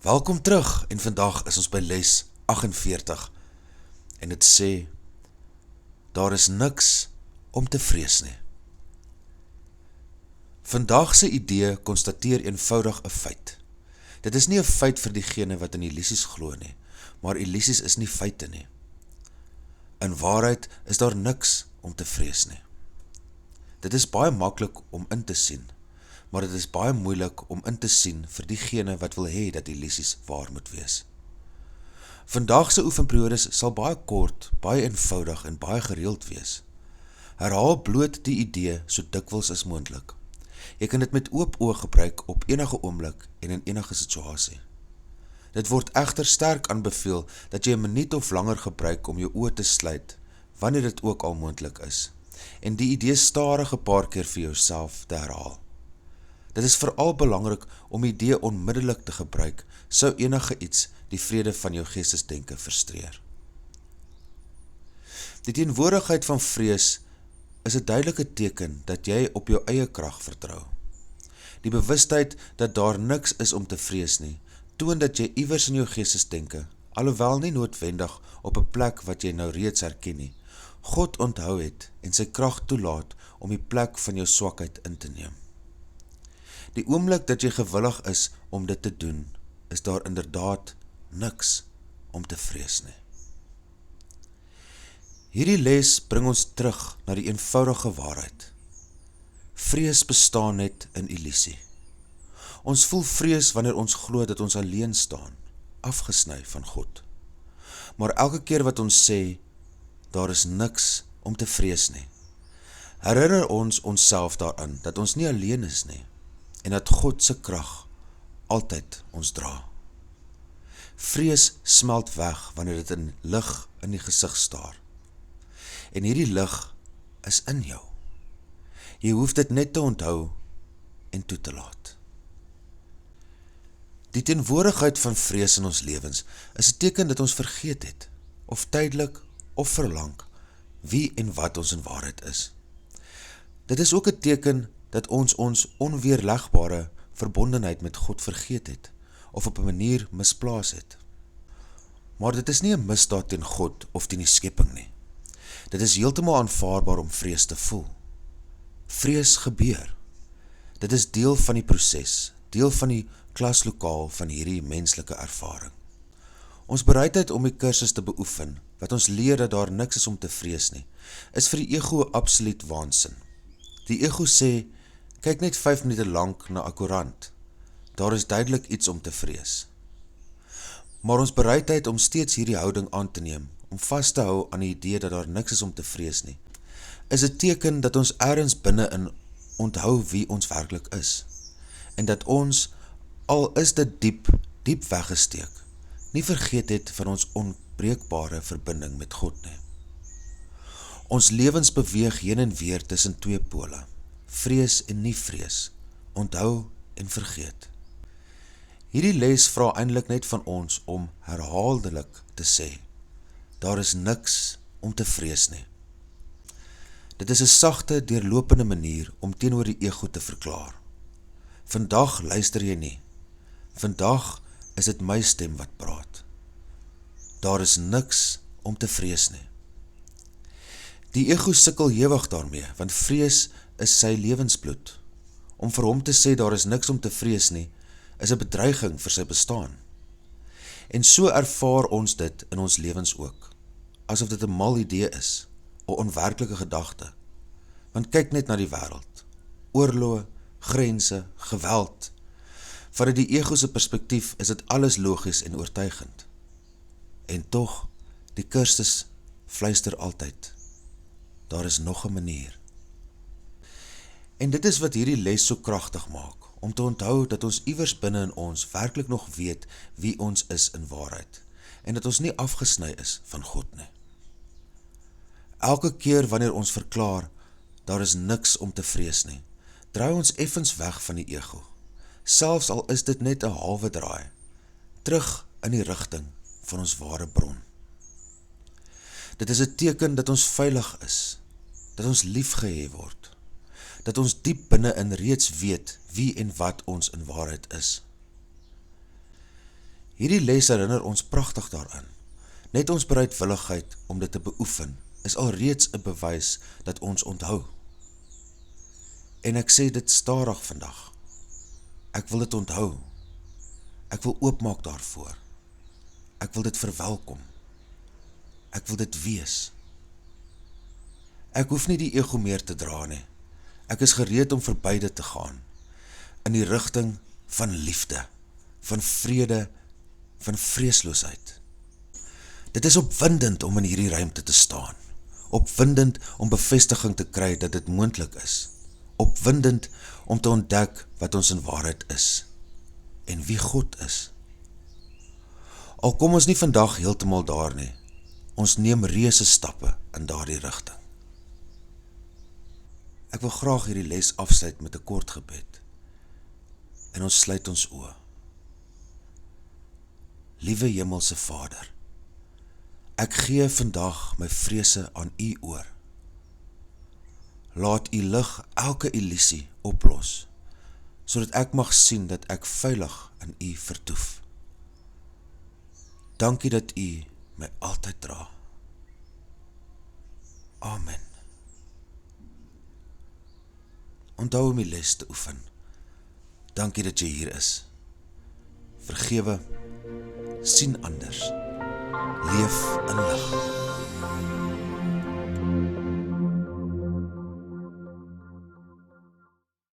Welkom terug en vandag is ons by les 48 en dit sê, daar is niks om te vrees nie. Vandag se idee konstateer eenvoudig 'n feit. Dit is nie 'n feit vir diegene wat in illusies glo nie, maar illusies is nie feite nie. In waarheid is daar niks om te vrees nie. Dit is baie maklik om in te sien, maar dit is baie moeilik om in te sien vir diegene wat wil hê dat illusies waar moet wees. Vandag se oefenperiodes sal baie kort, baie eenvoudig en baie gereeld wees. Herhaal bloot die idee so dikwels as moontlik. Jy kan dit met oop oë gebruik op enige oomblik en in enige situasie. Dit word egter sterk aanbeveel dat jy 'n minuut of langer gebruik om jou oë te sluit, wanneer dit ook al moontlik is, en die idee stadig 'n paar keer vir jouself te herhaal. Dit is veral belangrik om die idee onmiddellik te gebruik, sou enige iets die vrede van jou geestesdenke frustreer. Die teenwoordigheid van vrees is 'n duidelike teken dat jy op jou eie krag vertrou. Die bewustheid dat daar niks is om te vrees nie, toon dat jy iewers in jou geestesdenke, alhoewel nie noodwendig op 'n plek wat jy nou reeds herken nie, God onthou het en sy krag toelaat om die plek van jou swakheid in te neem. Die oomblik dat jy gewillig is om dit te doen, is daar inderdaad niks om te vrees nie. Hierdie les bring ons terug na die eenvoudige waarheid. Vrees bestaan net in illusie. Ons voel vrees wanneer ons glo dat ons alleen staan, afgesny van God. Maar elke keer wat ons sê, daar is niks om te vrees nie, herinner ons onsself daaraan dat ons nie alleen is nie, en dat God se krag altyd ons dra. Vrees smelt weg wanneer dit in lig in die gesig staar. En hierdie lig is in jou. Jy hoef dit net te onthou en toe te laat. Die teenwoordigheid van vrees in ons lewens is 'n teken dat ons vergeet het, of tydelik of verlang, wie en wat ons in waarheid is. Dit is ook 'n teken dat ons onweerlegbare verbondenheid met God vergeet het, of op 'n manier misplaas het. Maar dit is nie 'n misdaad teen God of teen die skepping nie. Dit is heeltemal aanvaarbaar om vrees te voel. Vrees gebeur. Dit is deel van die proses, deel van die klaslokaal van hierdie menslike ervaring. Ons bereidheid om die kursus te beoefen, wat ons leer dat daar niks is om te vrees nie, is vir die ego absoluut waansin. Die ego sê, kyk net 5 minute lank na 'n koerant. Daar is duidelik iets om te vrees. Maar ons bereidheid om steeds hierdie houding aan te neem, om vas te hou aan die idee dat daar niks is om te vrees nie, is 'n teken dat ons ergens binne-in onthou wie ons werklik is, en dat ons, al is dit diep weggesteek, nie vergeet het van ons onbreekbare verbinding met God nie. Ons lewens beweeg heen en weer tussen twee pole, vrees en nie vrees, onthou en vergeet. Hierdie les vra eintlik net van ons om herhaaldelik te sê, daar is niks om te vrees nie. Dit is 'n sagte, deurlopende manier om teenoor die ego te verklaar. Vandag luister jy nie. Vandag is dit my stem wat praat. Daar is niks om te vrees nie. Die ego sukkel ewig daarmee, want vrees is sy lewensbloed. Om vir hom te sê daar is niks om te vrees nie, is 'n bedreiging vir sy bestaan. En so ervaar ons dit in ons lewens ook, asof dit 'n mal idee is, 'n onwerklike gedagte. Want kyk net na die wêreld. Oorloë, grense, geweld. Vanuit die ego se perspektief is dit alles logies en oortuigend. En tog, die kursus fluister altyd, daar is nog 'n manier. En dit is wat hierdie les so kragtig maak, om te onthou dat ons iewers binne in ons werklik nog weet wie ons is in waarheid, en dat ons nie afgesny is van God nie. Elke keer wanneer ons verklaar, daar is niks om te vrees nie, draai ons effens weg van die ego, selfs al is dit net 'n halwe draai, terug in die rigting van ons ware bron. Dit is 'n teken dat ons veilig is, dat ons liefgehê word, dat ons diep binne-in reeds weet wie en wat ons in waarheid is. Hierdie les herinner ons pragtig daaraan. Net ons bereidwilligheid om dit te beoefen, is alreeds 'n bewys dat ons onthou. En ek sê dit stadig vandag. Ek wil dit onthou. Ek wil oopmaak daarvoor. Ek wil dit verwelkom. Ek wil dit wees. Ek hoef nie die ego meer te dra nie. Ek is gereed om verby dit te gaan, in die rigting van liefde, van vrede, van vreesloosheid. Dit is opwindend om in hierdie ruimte te staan, opwindend om bevestiging te kry dat dit moontlik is, opwindend om te ontdek wat ons in waarheid is, en wie God is. Al kom ons nie vandag heeltemal daar nie, ons neem reuse stappe in daardie rigting. Ek wil graag hierdie les afsluit met 'n kort gebed, en ons sluit ons oë. Liewe Hemelse Vader, ek gee vandag my vrese aan U oor. Laat U lig elke illusie oplos, sodat ek mag sien dat ek veilig in U vertoef. Dankie dat U my altyd dra. Amen. Onthou om die les te oefen. Dankie dat jy hier is. Vergewe, sien anders, leef in lig.